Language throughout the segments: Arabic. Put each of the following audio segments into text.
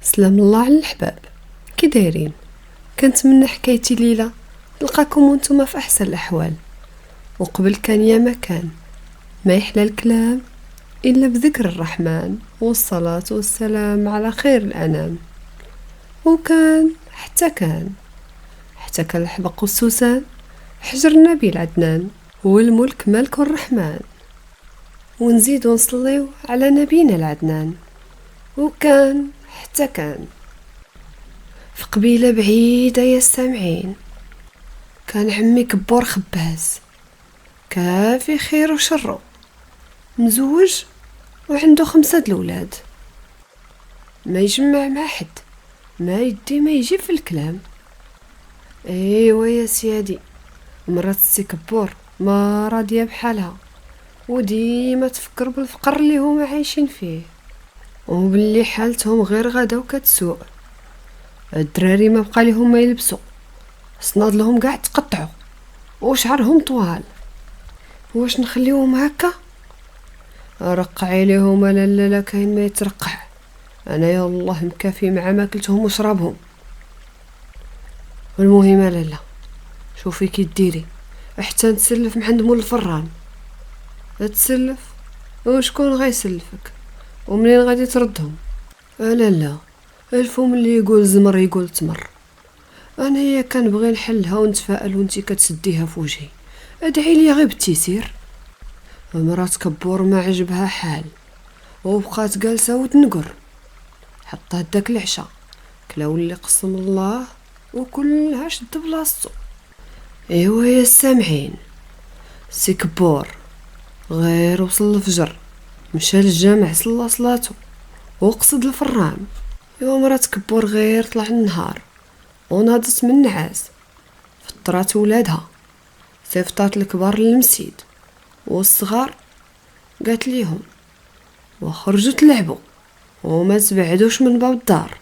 سلام الله على الحباب، كي دايرين؟ كنتمنى حكايتي ليلة تلقاكم وانتم في احسن الاحوال. وقبل كان يا مكان ما يحلى الكلام الا بذكر الرحمن والصلاة والسلام على خير الانام. وكان حتى كان الحبق والسوسان حجر النبي العدنان، والملك مالك الرحمن. ونزيد ونصليو على نبينا العدنان. وكان حتى كان في قبيلة بعيدة يا السامعين، كان عمي كبور خباز كافي خير وشره، مزوج وعنده 5 الأولاد، ما يجمع مع حد، ما يدي ما يجي في الكلام. ايوا يا سيادي، مرات السي كبور ما راضية بحالها، وديما تفكر بالفقر اللي هما عايشين فيه، وباللي حالتهم غير غدا وكتسوء. الدراري ما بقى لهم ما يلبسوا، صناد لهم قاع تقطعوا، وشعرهم طوال. واش نخليوهم هكا؟ رقعي ليهم لا كاين ما يترقع. انا يا الله مكافي مع ماكلتهم وشرابهم. المهم لا شوفي كي ديري، حتى نتسلف من عند مول الفران. تسلف؟ وشكون غيسلفك؟ ومنين غادي تردهم؟ لا الفم اللي يقول زمر يقول تمر. انا هي كنبغي نحلها ونتفائل وانتي كتسديها في وجهي. ادعي لي غير بالتيسير. مرات كبور ما عجبها حال، وبقات جالسه وتنقر. حطات داك العشاء كلاو اللي قسم الله، وكلها شد بلاصتو. ايوا يا السامعين، سي كبور غير وصل الفجر مشى للجامع صلى صلاتو وقصد الفران. ايوا مرات كبور غير طلع النهار وناضت من النعاس، فطرات ولادها، صيفطات الكبار للمسيد، والصغار قالت ليهم وخرجوا تلعبوا وما تبعدوش من باب الدار.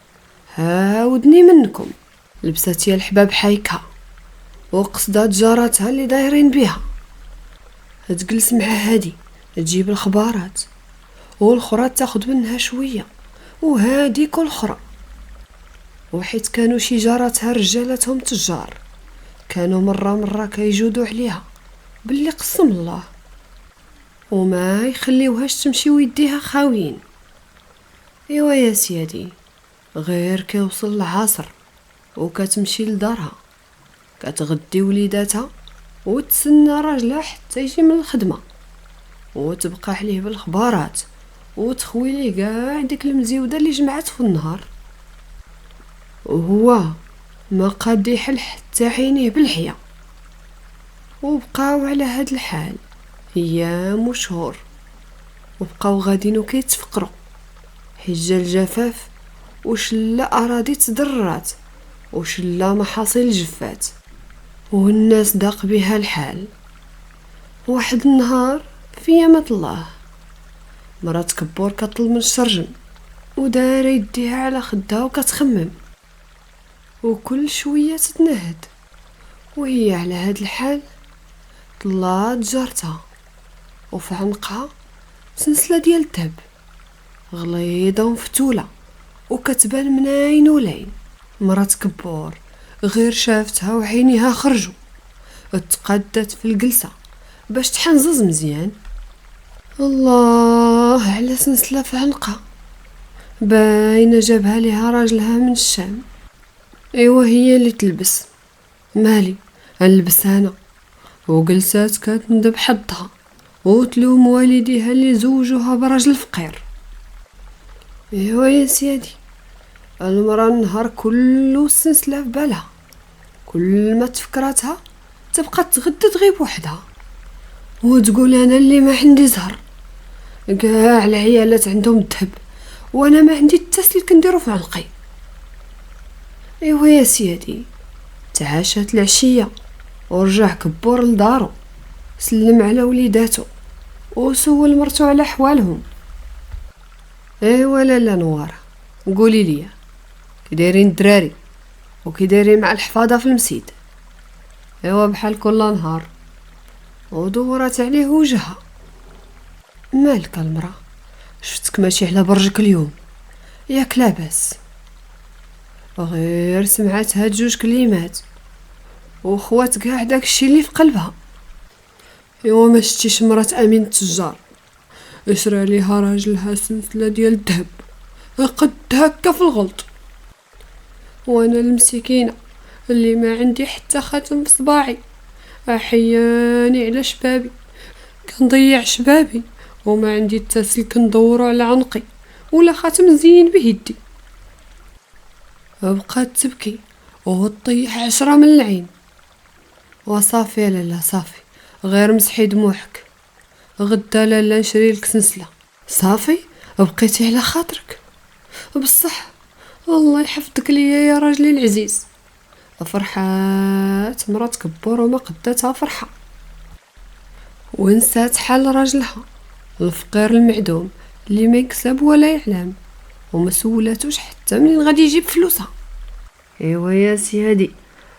هاودني منكم. لبست يا الحباب حايكها وقصدات جاراتها اللي دايرين بيها، تجلس مع هادي تجيب الخبارات، والاخرى تاخد منها شويه، وهادي كل اخرى. وحيت كانوا شي جاراتها رجالتهم تجار، كانوا مرة كيجودوا عليها باللي قسم الله، وما يخليوهاش تمشي ويديها خاويين. ايوا يا سيادي، غير كيوصل العصر وكتمشي لدارها، كتغدي وليداتها وتسنى راجلها حتى يجي من الخدمه، وتبقى عليه بالخبارات وتخوي ليه كاع ديك المزيوده اللي جمعت في النهار، وهو ما قاد يحل حتى عينيه بالحياه. وبقاو على هاد الحال ايام وشهور، وبقاو غادين وكيتفقروا، حجه الجفاف وشلا اراضي تضررات وشلا محاصيل جفات، والناس ضاق بها الحال. واحد النهار في يامة الله، مرات كبور كطل من الشرجم ودايره يديها على خدها وكتخمم، وكل شويه تتنهد. وهي على هاد الحال طلات جارتها وفي عنقها سلسله ديال الذهب غليظه ومفتوله وكتبان من عين ولين. مرات كبور غير شافتها وعينيها خرجوا، تقادت في الجلسه باش تحنزز مزيان. الله على سلسله في عنقها، باينه جابها ليها راجلها من الشام. ايوا هي اللي تلبس، مالي نلبس انا. وجلسات كتندب حظها وتلوم والديها اللي زوجوها برجل فقير. ايوا يا سيادي، المرأة النهار كله السلسلة في بالها، كل ما تفكراتها تبقى تغد تغيب وحدها، وتقول انا اللي ما عندي زهر، كاع العيالات عندهم الذهب وانا ما عندي حتى سلك نديرو في عنقي. ايوا يا سيادي، تعاشات العشيه ورجع كبور لدارو، سلم على وليداتو وسول مرتو على حوالهم. ايوا لا نوار، قولي لي كي دايرين الدراري وكي دايرين مع الحفاظه في المسيد؟ ايوا بحال كل نهار. ودورات عليه وجهها. مالك المراه، شفتك ماشي على برجك اليوم، ياك لاباس؟ غير سمعت هاد جوج كلمات وخوات كاع داكشي اللي في قلبها. ايوا ما شتيش مرات امين التجار اشرى ليها راجلها سلسله ديال الذهب قد هكا في الغلط، وانا المسكينه اللي ما عندي حتى خاتم في صباعي احياني على شبابي، كنضيع شبابي وما عندي حتى سلك ندورو على عنقي ولا خاتم زين بيدي. بقات تبكي وتطيح 10 من العين. وصافي يا لالا صافي، غير مسحي دموعك، غدا لالا نشري لك سلسله. صافي بقيتي على خاطرك، بصح الله يحفظك ليا يا راجلي العزيز. فرحات مرات كبور وما قداتها فرحه، ونسات حال راجلها الفقير المعدوم اللي ما يكسب ولا يعلم وما سولاتوش حتى منين غادي يجيب فلوسها. ايوا يا سيادي،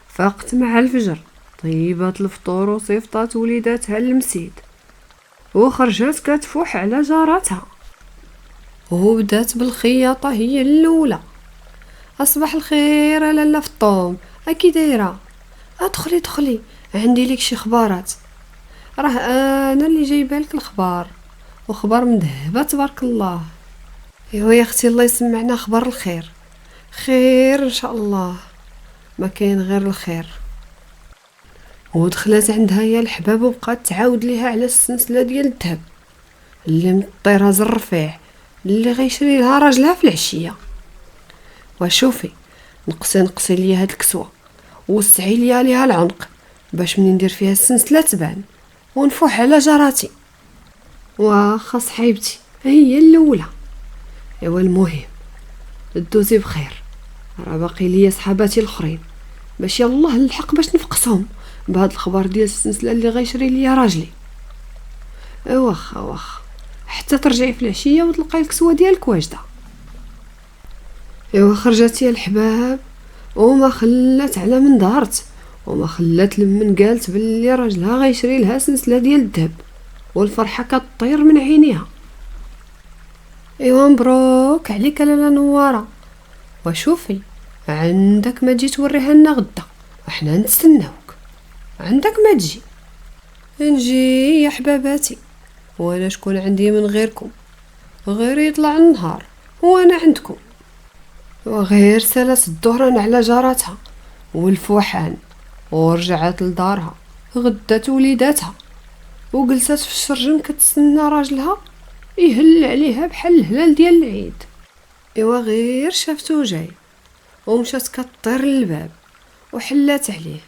فاقت مع الفجر، طيبات الفطور وصيفطات وليداتها للمسيد، وخرجات كتفوح على جاراتها، وبدات بالخياطه هي الاولى. اصبح الخير لالا فطوم، اكي دايره؟ ادخلي دخلي، عندي لك شي خبارات، راه انا اللي جايبه لك الخبار، وخبار مذهبه تبارك الله. ايوا يا اختي الله يسمعنا خبر الخير، خير ان شاء الله، ما كاين غير الخير. ودخلت عندها يا الحباب وبقات تعاود ليها على السلسله ديال الذهب اللي مطيرها زرفيع اللي غيشري لها راجلها في العشيه. وشوفي نقصي ليا هاد الكسوه وسعي ليا ليها العنق باش منين ندير فيها السلسله تبان ونفوح على جاراتي. واخا صحيبتي هي الاولى. ايوا المهم دوزي بخير، راه باقي ليا صحاباتي الاخرين باش يلاه نلحق باش نفقسهم بهاد الخبر ديال السلسله اللي غيشري ليا راجلي. واخا حتى ترجعي في العشيه وتلقاي الكسوه ديالك واجده. ايوا خرجت يا الحباب وما خلات على من دارت وما خلات لمن قالت باللي راجلها غيشري لها سلسله ديال الذهب، والفرحه كطير من عينيها. ايوا مبروك عليك لالا نواره. وشوفي عندك ما تجي توريها لنا غدا، احنا نتسناوك، عندك ما تجي. نجي يا حباباتي، وانا شكون عندي من غيركم؟ غير يطلع النهار وانا عندكم. وغير سالت الظهران على جاراتها والفوحان ورجعت لدارها، غدات وليداتها وجلست في الشرجم كتسنى راجلها يهل عليها بحال الهلال ديال العيد. ايوا غير شافتو جاي ومشات كطير للباب وحلات عليه،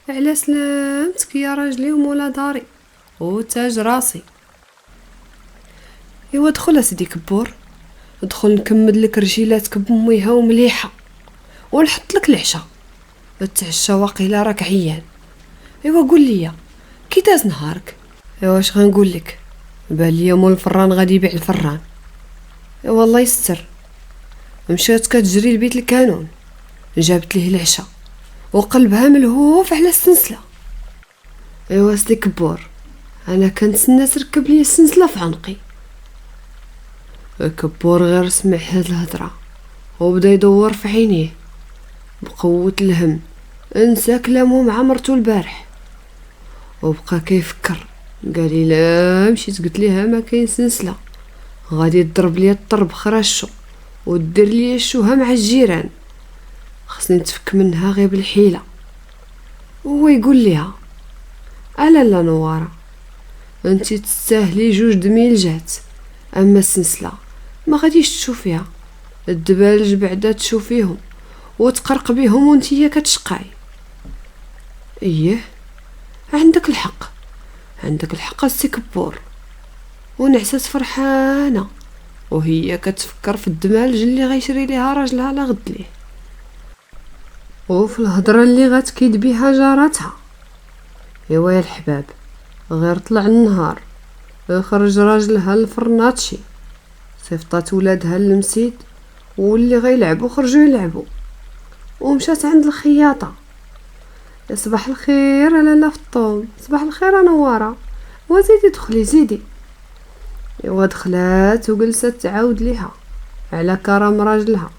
على سلامتك يا راجلي ومولا داري وتاج راسي. ايوا دخل اسيدي كبور، ادخل نكمل لك رجيلاتك بميها ومليحه ونحط لك العشاء، التعشى واقيلا راك عيان. ايوا قول لي كي داز نهارك؟ ايوا واش غنقول لك، بان ليا مول الفران غادي يبيع الفران. ايوا الله يستر، مشات كتجري لبيت الكانون، جابت ليه العشاء وقلبها ملهوف على السنسله. ايوا سيدي كبور، انا كنتسنى تركب لي السنسله في عنقي. كبور غير سمع هاد الهضره وبدا يدور في عينيه بقوه الهم، انسى كلامه مع مرتو البارح وبقى كيفكر. قال لا مشيت قلت ليها ما كاين سلسله غادي تضرب ليا الطرب خراشو ودير ليا الشوهه مع الجيران، خصني نتفك منها غير بالحيله. وهو يقول ليها الا لا نواره، انتي تستاهلي 2 دميلجات، اما السلسله ما غاديش تشوفيها، الدبالج بعدا تشوفيهم وتقرق بيهم وانتي كتشقاي. ايه عندك الحق، عندك الحق السي كبور. ونعسات فرحانه وهي كتفكر في الدمالج اللي غيشري ليها راجلها لا غد ليه، وفي الهضره اللي غتكيد بها جارتها. ايوا يا الحباب، غير طلع النهار خرج راجلها الفرناتشي، صيفطات ولادها للمسيد واللي غيلعبوا خرجوا يلعبوا، ومشات عند الخياطه. صباح الخير لالا فطوم، صباح الخير نواره، وزيدي دخلي زيدي. ايوا دخلات وجلست تعاود ليها على كرم راجلها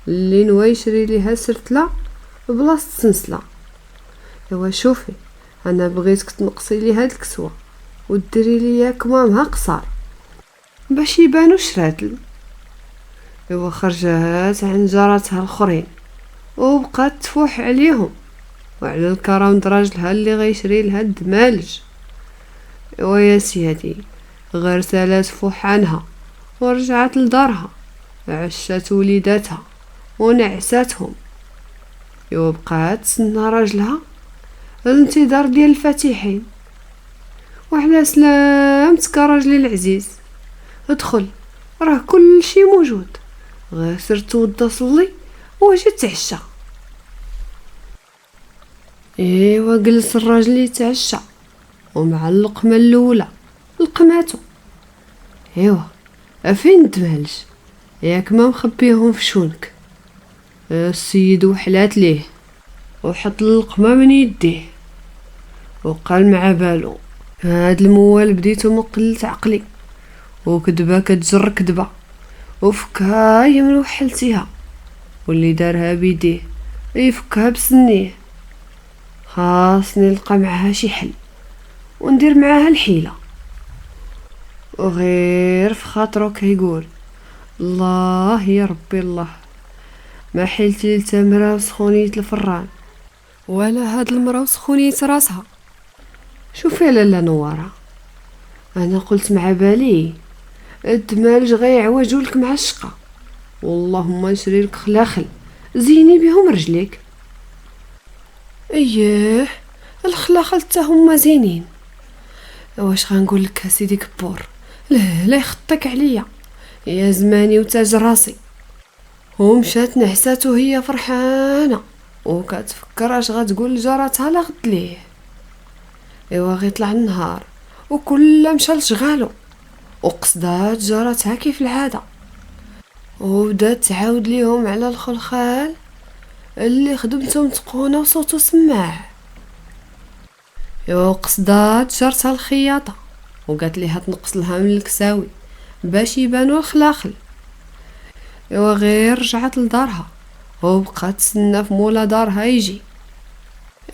اللي نوى يشري ليها سرتله بلاصه سنسله. ايوا شوفي، انا بغيتك تنقصي لي هاد الكسوه وديري ليا كمامها قصار باش يبانو شراتل. ايوا خرجات عند جاراتها الاخرين وبقات تفوح عليهم وعلى الكرم راجلها اللي غيشري لها الدمالج. ايوا يا سيدي، غير سالات فوح عنها ورجعت لدارها، عشات وليداتها ونعساتهم. ايوا بقات تسنى راجلها الانتظار ديال الفاتحين. وعلى سلامتك راجلي العزيز، ادخل، راه كل شي موجود، غير سير توضى صلي واجي تعشى. ايوا جلس الراجل يتعشى ومع اللقمه الاولى لقماتو. ايوا فين الدمالج؟ ياك ما مخبيهم في شونك؟ السيد وحلات ليه وحط اللقمه من يديه وقال مع بالو، هاد الموال بديتو من قلة عقلي وكدبه كتجر كدبه وفكها من وحلتيها، واللي دارها بيديه يفكها بسنيه. خاصني نلقى معاها شي حل وندير معاها الحيله. وغير في خاطرو كيقول الله يا ربي الله، ما حيلتي لتمرة وسخونية الفران ولا هاد المرا وسخونية راسها. شوفي يا لاله نواره، انا قلت مع بالي الدمالج غيعوجولك مع الشقه، واللهم نشري لك خلاخل زيني بهم رجليك. اييه الخلاخل حتى هما زينين. واش غنقول لك سيدي كبور، لا يخطيك عليا يا زماني وتاج راسي. ومشات نعسات وهي فرحانه وكتفكر اش غتقول لجارتها لا غد ليه. ايوا غيطلع النهار وكل مشى لشغالو وقصدات جارتها كيف العاده وبدات تعاود ليهم على الخلخال اللي خدمته متقونه وصوتو سماع. ايوا قصدات جارتها الخياطه وقالت ليها تنقص لها من الكساوي باش يبانوا الخلاخل. ايوا غير رجعت لدارها وبقات تسنى في مولا دارها يجي.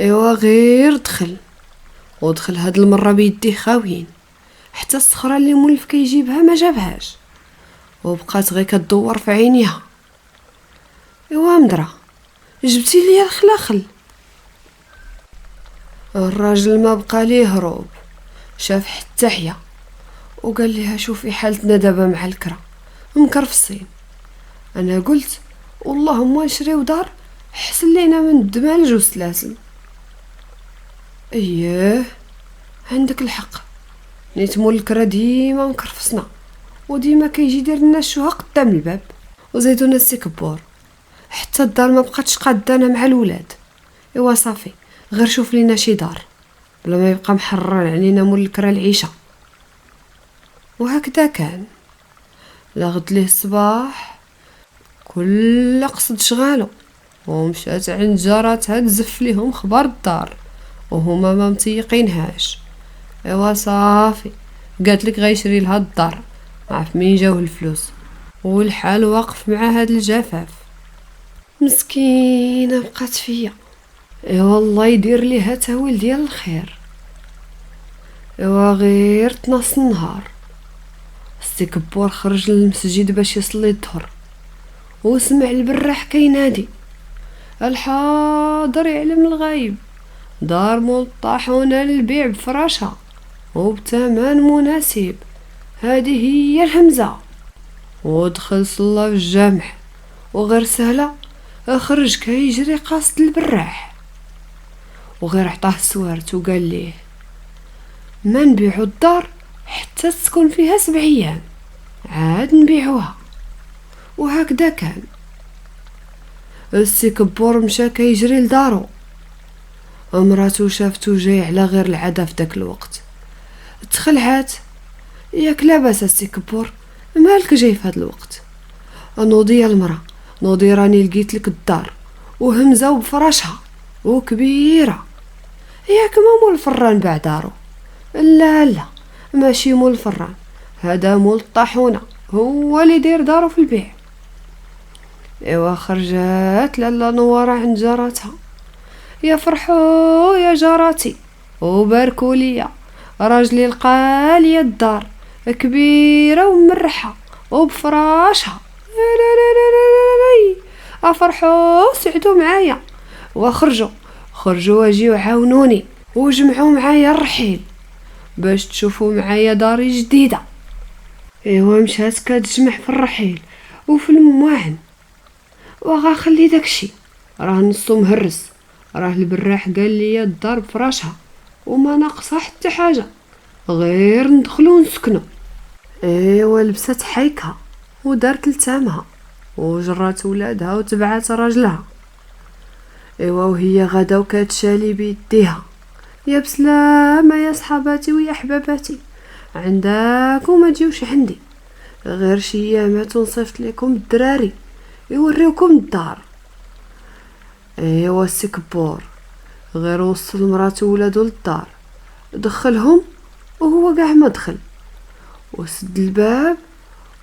ايوا غير دخل هاد المره بيديه خاويين، حتى الصخره اللي مولف كيجيبها ما جابهاش وبقات غير كدور في عينيها. ايوا مدرا، جبتي لي الخلاخل؟ الراجل ما بقى ليه هروب، شاف حتى حيا وقال لها شوفي حالتنا دابا مع الكرا مكرفصين. انا قلت اللهم نشريو دار حسن لينا من الدمالج والسلاسل. اييه عندك الحق، نيت مول الكرا ديما مكرفصنا وديما كيجي يدير لنا الشوها قدام الباب. وزيدونا السي كبور، حتى الدار ما بقاتش قادانا مع الولاد. ايوا صافي، غير شوف لينا شي دار بلا ما يبقى محرر علينا مول الكرا العيشه. وهكذا كان. لغد ليه الصباح كل قصد شغالو ومشات عند جاراتها تزف ليهم خبار الدار وهما ما متيقينهاش. ايوا صافي، قالت لك غيشري لها الدار، عارف مين جاوه الفلوس والحال واقف مع هاد الجفاف. مسكينه بقات فيا، ايوا الله يدير ليها تاويل ديال الخير. ايوا غير تنص النهار السي كبور خرج للمسجد باش يصلي الظهر وسمع البراح كينادي الحاضر يعلم الغيب، دار مول الطاحونه للبيع بفراشها وبثمن مناسب، هذه هي الهمزه. ودخل صلى في الجامع وغير سهله خرج كيجري قاصد البراح وغير عطاه السوارت وقال ليه ما نبيعو الدار حتى تسكن فيها 7 أيام عاد نبيعوها. وهكذا كان. السي كبور مشى كيجري لدارو، امراتو شافتو جاي على غير العاده في داك الوقت، تخلعات ياك لاباس السي كبور، مالك جاي في هاد الوقت؟ نوضي يا المرا، نوضي راني لقيت لك الدار وهمزه وبفراشها وكبيره، ياك ما مول الفران باع دارو؟ لا ماشي مول الفران، هذا مول الطاحونه هو اللي داير دارو في البيع. ايوا خرجات لاله نواره عند جارتها. يا فرحو يا جارتي وباركوا ليا، راجلي لقالي الدار كبيره ومرحه وبفراشها. لا لا لا لا لا لا، افرحوا سعدوا معايا خرجوا واجيو عاونوني وجمعوا معايا الرحيل باش تشوفوا معايا داري جديده. ايوا مشات كتجمع في الرحيل وفي المواعن، وغا خلي داكشي راه نصو مهرس، راه البراح قال لي الدار بفراشها وما ناقصها حتى حاجه، غير ندخلو ونسكنو. ايوا لبست حيكها ودارت لتامها وجرات ولادها وتبعات راجلها. ايوا وهي غدا وكتشالي بيديها، يا بسلامة يا صحاباتي ويا حباباتي، عندكم ما تجيوش عندي، غير شي ايامات ونصيفط لكم الدراري يوريوكم الدار. ايوا السي كبور غير وصل مراتو ولادو للدار، دخلهم وهو قاع ما دخل، وسد الباب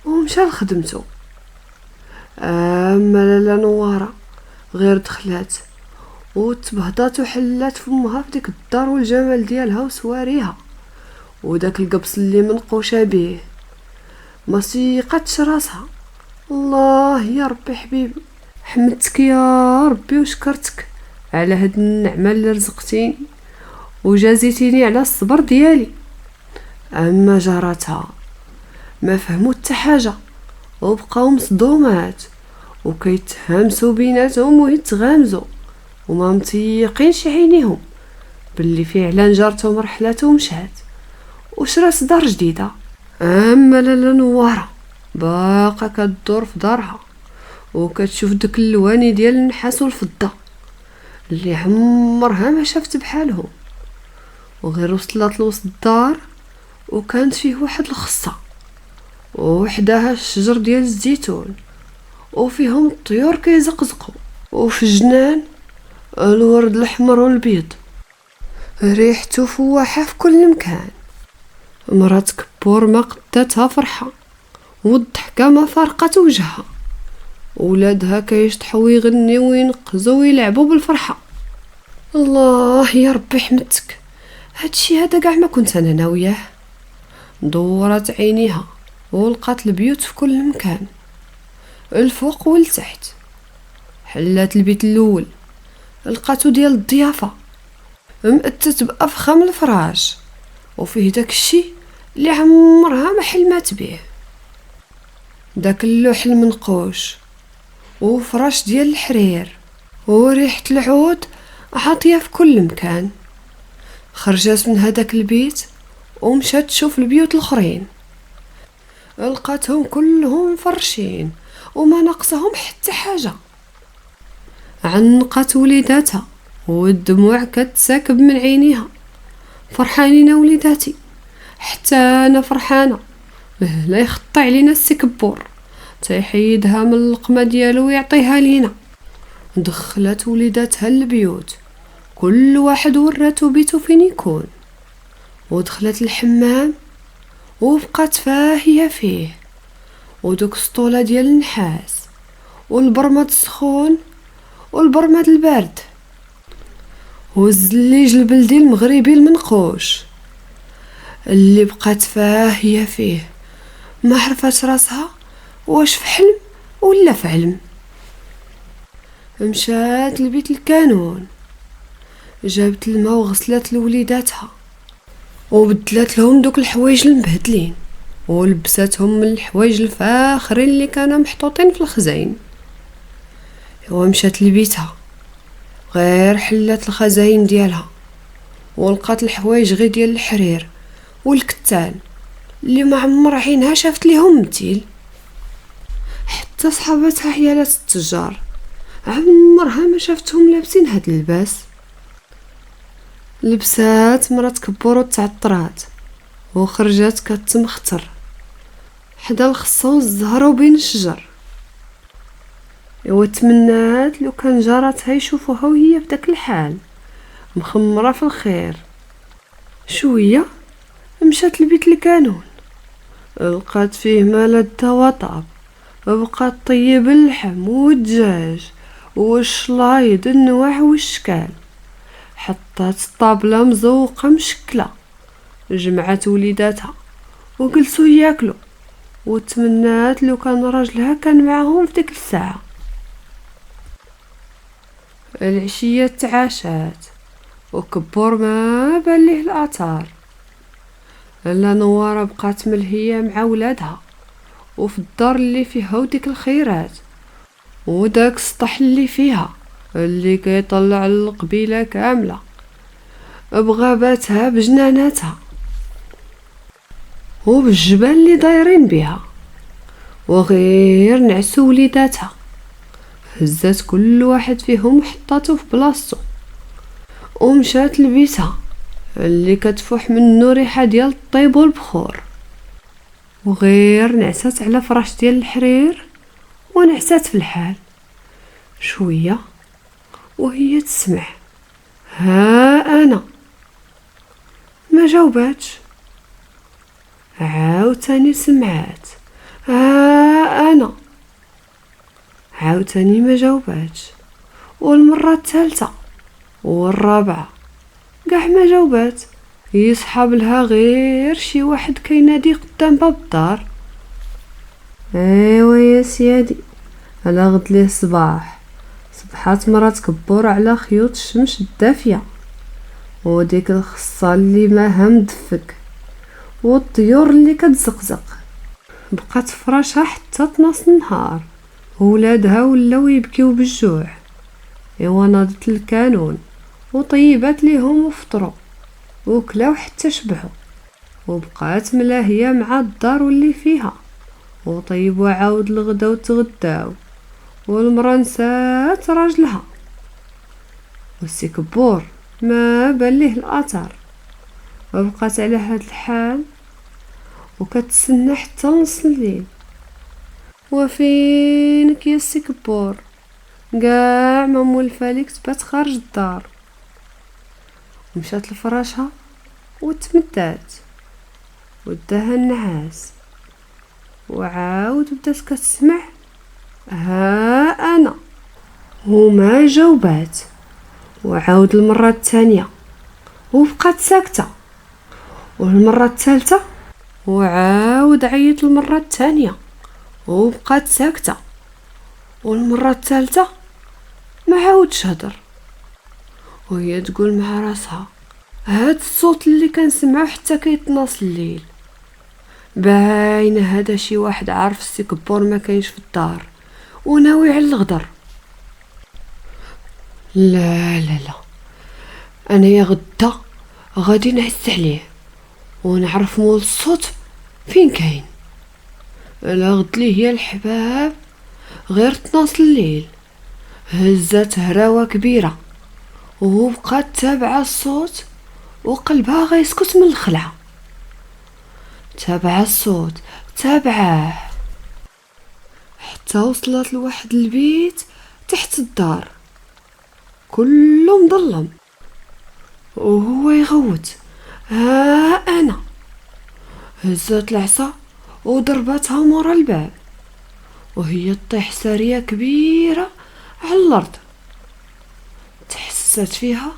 ومشى لخدمتو. اما لاله نواره غير دخلات وتبهضات وحلات فمها في ديك الدار والجمال ديالها وسواريها، وداك القبص اللي منقوشه بيه ما سيقتش راسها. الله يا ربي حبيبي، حمدتك يا ربي وشكرتك على هاد النعمه اللي رزقتيني وجازيتيني على الصبر ديالي. اما جارتها ما فهموا حتى حاجه وبقاو مصدومات وكيتهامسوا بيناتهم ويتغامزوا وما متيقينش عينيهم باللي فعلا جارتهم رحلات ومشات وشرات دار جديده. اما لاله نواره باقا كدور في دارها وكتشوف داك اللواني ديال النحاس والفضه اللي عمرها ما شافت بحالهم، وغير وصلت لوسط الدار وكانت فيه واحد الخصه وحداها الشجر ديال الزيتون وفيهم الطيور كيزقزقوا، وفي الجنان الورد الاحمر والبيض ريحته فواحه في كل مكان. مرات كبور ما قداتها فرحه والضحكه ما فارقت وجهها، ولادها كيشطحوا ويغنيوا وينقزوا ويلعبوا بالفرحه. الله يا ربي حمدتك، هادشي هذا كاع ما كنت انا ناوياه. دورت عينيها ولقات البيوت في كل مكان، الفوق والتحت. حلات البيت الاول لقاتو ديال الضيافه مأتت بافخم الفراش وفيه داك الشي اللي عمرها ما حلمات بيه، داك اللوح المنقوش وفراش ديال الحرير وريحة العود عاطية في كل مكان. خرجت من هداك البيت ومشات تشوف البيوت الاخرين، لقاتهم كلهم فرشين وما ناقصهم حتى حاجه. عنقت وليداتها والدموع كتساكب من عينيها، فرحانين وليداتي حتى انا فرحانه، لا يخطي علينا السي كبور تيحيدها من القمه ديالو ويعطيها لينا. دخلت وليداتها للبيوت كل واحد وراتو بيتو فين يكون، ودخلت الحمام وبقات فاهيه فيه، ودوك سطوله ديال النحاس والبرماد السخون والبرماد البارد والزليج البلدي المغربي المنقوش اللي بقات فاهيه فيه ما عرفات راسها واش في حلم ولا في علم. مشات لبيت الكانون، جابت الماء وغسلت لوليداتها وبدلات لهم دوك الحوايج المبهدلين ولبساتهم من الحوايج الفاخرين اللي كانوا محطوطين في الخزاين. ومشات لبيتها غير حلات الخزاين ديالها ولقات الحوايج غير ديال الحرير والكتان اللي ما عمر عينها شافت ليهم مثيل. حتى صحابتها حيالات التجار عمرها ما شافتهم لابسين هاد اللباس. لبسات مرات كبور وتعطرات وخرجات كتمختر حدا الخصه والزهره وبين الشجر. تمنات لو كان جارتها يشوفوها وهي في داك الحال مخمره في الخير. شويه مشات لبيت الكانون، لقات فيه ما لذ وطاب بقى طيب اللحم والدجاج والشلايض النوع والشكال، حطات الطابلة مزوقة مشكلة، جمعت وليداتها وجلسوا ياكلوا، وتمنات لو كان راجلها كان معاهم في ديك الساعة. العشية تعاشات وكبور ما بان ليه الآثار، لا نوارة بقات ملهية مع ولادها وفي الدار اللي فيها وديك الخيرات وداك السطح اللي فيها اللي كيطلع القبيلة كاملة بغاباتها بجناناتها وبالجبال اللي دايرين بها، وغير نعسو وليداتها هزات كل واحد فيهم وحطاتو في بلاصتو ومشات لبيتها اللي كتفوح منو ريحة ديال الطيب والبخور، وغير نعسات على فراش ديال الحرير ونعسات في الحال شوية وهي تسمع ها أنا، ما جاوباتش، عاوتاني سمعات ها أنا، عاوتاني ما جاوباتش، والمرة الثالثة والرابعة قاع ما جاوبات، يسحب لها غير شي واحد كينادي قدام باب الدار. ايوا يا سيادي، على غد ليه صباح، صبحات مرات كبور على خيوط الشمس الدافية وديك الخصة اللي ماها مدفك والطيور اللي كتزقزق، بقات فراشها حتى 12 النهار، ولادها ولاو يبكيو بالجوع، ايوا ناضت الكانون وطيبات ليهم وفطروا وكلاو حتى شبعوا، وبقات ملاهية مع الدار واللي فيها، وطيبوا عاود الغدا وتغداو، والمرا نسات راجلها، والسي كبور ما بان ليه الاثر، وبقات على هاد الحال وكتسنى حتى نص الليل. وفينك يا سي كبور؟ كاع ما مولفه ليك تبات خارج الدار. مشات لفراشها وتمدات وداها النعاس، وعاود بدات كتسمع ها انا، وما جاوبات، وعاود المره الثانيه وبقات ساكته، والمره الثالثه وعاود عيط المره الثانيه وبقات ساكته، والمره الثالثه ما عاودش هضر، وهي تقول مع راسها هاد الصوت اللي كنسمعو حتى كيتناص الليل، باين هذا شي واحد عارف السي كبور ما كاينش في الدار وناوي على الغدر. لا لا لا، انا يا غدا غادي نعس عليه ونعرف مول الصوت فين كاين، لا غد ليه هي الحباب غير تناص الليل، هزات هراوه كبيره وبقات تابعه الصوت وقلبها غيسكت من الخلعه، تابعه الصوت تابعه حتى وصلت لواحد البيت تحت الدار كله مظلم، وهو يغوت ها انا، هزات العصا وضرباتها مورا الباب، وهي تطيح سارية كبيرة على الارض، تحسست فيها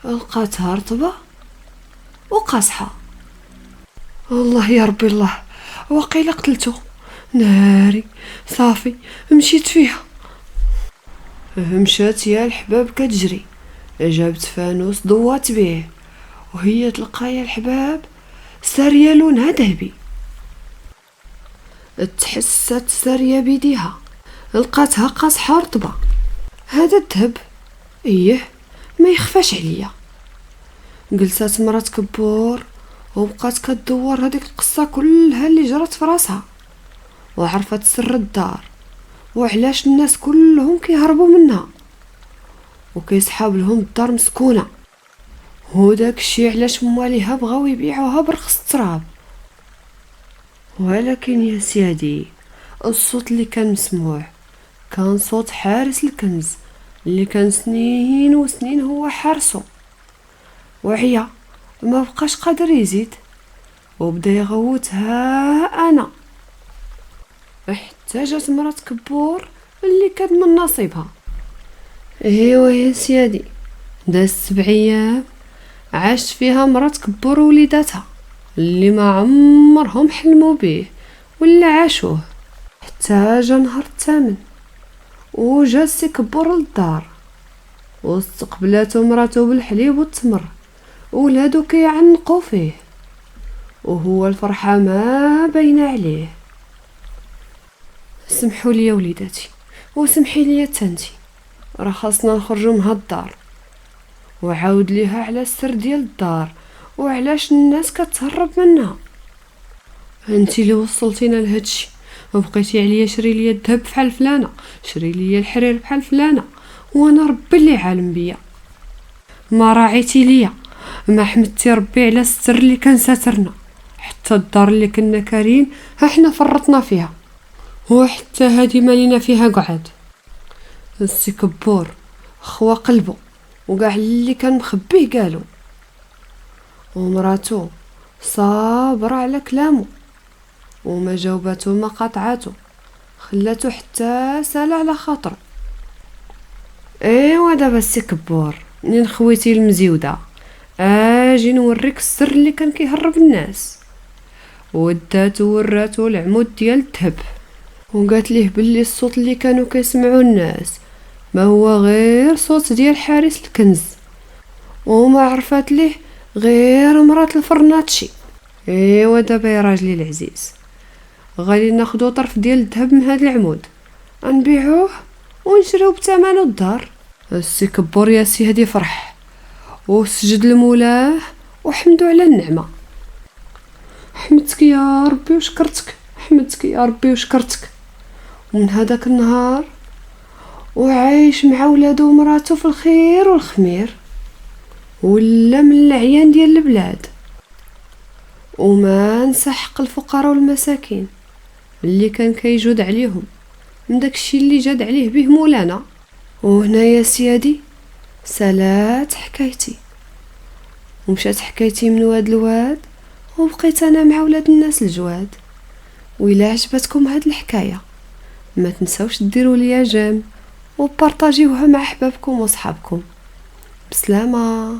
لقاتها رطبة وقاصحة. الله يا ربي الله، وقيل قتلته، ناري صافي مشيت فيها. مشات يا الحباب كتجري، جابت فانوس ضوات بيه، وهي تلقى يا الحباب سارية لونها ذهبي، تحست سارية بيديها لقاتها قاصحة رطبة، هذا الذهب ايه ما يخفاش عليا. جلسات مرات كبور وبقات كتدور هذيك القصة كلها اللي جرت في راسها، وعرفت سر الدار وعلاش الناس كلهم كيهربوا منها وكيسحاب لهم الدار مسكونة، وداك الشي علاش مواليها بغاو يبيعوها برخص التراب. ولكن يا سيادي، الصوت اللي كان مسموع كان صوت حارس الكنز اللي كان سنين وسنين هو حارسو، وعيا ما بقاش قادر يزيد وبدا يغوت ها انا، حتى حتى جات مرات كبور اللي كانت من نصيبها. ايوا يا سيادي، داز 7 ايام عاشت فيها مرات كبور ووليداتها اللي ما عمرهم حلموا بيه ولا عاشوه، حتى جا نهار الثامن وجا سي كبور للدار واستقبلاتو مراتو بالحليب والتمر وولادو كيعنقوا فيه وهو الفرحة ما باينة عليه. سمحوا لي وليداتي وسمحي لي تانتي، راه خاصنا نخرجوا من هاد الدار. وعاود ليها على السر ديال الدار وعلاش الناس كتهرب منها. انتي اللي وصلتينا لهادشي وبقيتي عليا شري ليا الذهب بحال فلانه، شري ليا الحرير بحال فلانه، وانا ربي اللي عالم بيا. ما راعيتي ليا، ما حمدتي ربي على السر اللي كان ساترنا. حتى الدار اللي كنا كارين ها حنا فرطنا فيها، وحتى هادي مالينا فيها قعد. السي كبور خوا قلبه وقاع اللي كان مخبيه قالو، ومراتو صابره على كلامه وما جاوباتو ما قاطعاتو، خلاتو حتى سال على خاطره. ايوا دابا السي كبور منين خويتي المزيوده اجي نوريك السر اللي كان كيهرب الناس. وداتو وراتو العمود ديال الذهب وقالت ليه باللي الصوت اللي كانوا كيسمعوا الناس ما هو غير صوت ديال حارس الكنز، وما عرفات ليه غير مرات الفرناتشي. ايوا دابا يا راجلي العزيز، غادي ناخدو طرف ديال الذهب من هاد العمود نبيعوه ونشريو بثمنو الدار. السي كبور يا سي هادي فرح وسجد لمولاه وحمدو على النعمه. حمدتك يا ربي وشكرتك، حمدتك يا ربي وشكرتك. ومن هذاك النهار وعايش مع ولادو ومراتو في الخير والخمير، ولا من العيان ديال البلاد، وما نسى حق الفقراء والمساكين اللي كان كيجود عليهم من داكشي اللي جاد عليه به مولانا. وهنا يا سيادي سالات حكايتي ومشات حكايتي من واد لواد، وبقيت انا مع ولاد الناس الجواد. وإلا عجبتكم هاد الحكايه ما تنساوش ديروا ليا جيم وبارطاجيوها مع احبابكم وصحابكم. بسلامه.